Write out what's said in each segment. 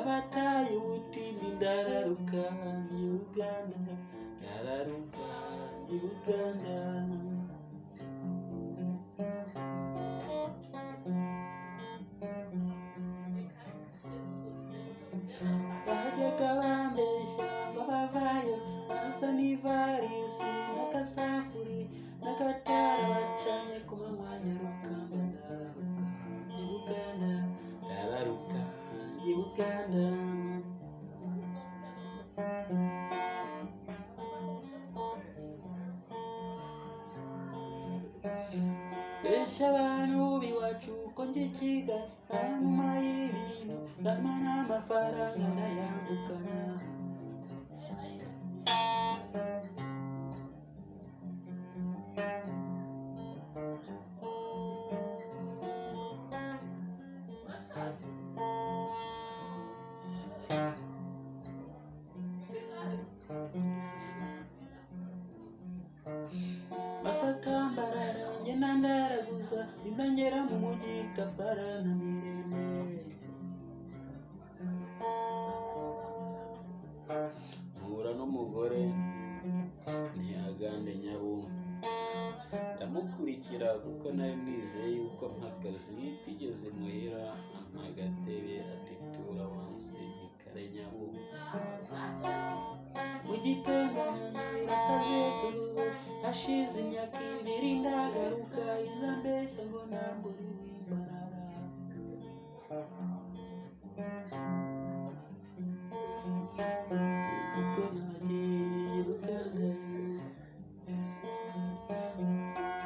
ndabataye ubutindi ndararuka njye Uganda, ndararuka njye Uganda. Bajyaga bambeshya bavayo basa n'ivarisi n'agasafuri n'agatara bacanye ku manywa nyarukamba, ndararuka njye Uganda, ndararuka njye Uganda. Besha abantu b'iwacu ko njye Kigali hanyuma y'ibintu ndama n'amafaranga ndayambukana. Masakambarara ngenda ndaraguza ndangera mu mujyi Kampala na Mirembe. Mpura n'umugore ntiyagande Nyabungo, ndamukurikira kuko nari nizeye yuko mpakazi tigeze muhira, ampa agatebe ati tura wansi ikare Nyabungo. Mu gitondo nyanyira akazekuru hashize imyaka ibiri ndagaruka, iza mbeshya ngo ntabwo uri w'imbarara. Kuko nagiye Uganda,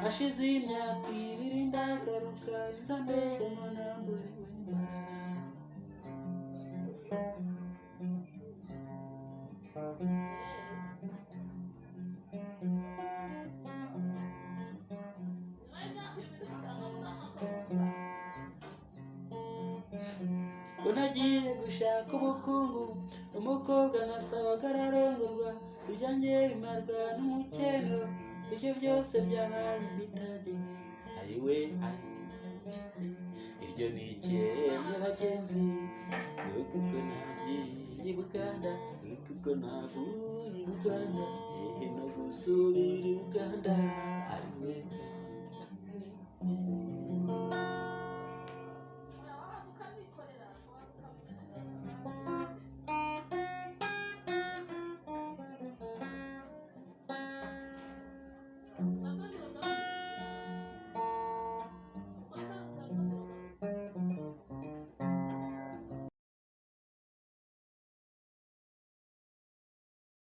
hashize imyaka ibiri ndagaruka, iza mbeshya ngo ntabwo uri w'imbarara. Ko nagiye gushaka ubukungu, umukobwa nasabaga ararongorwa, ibyanjye bimarwa n'umukeno, ibyo byose byabaye ibitage. Ariwe iryo ni ikiremwe bagenzi, kuko nagiye Uganda, kuko navuye Uganda, no gusubira Uganda.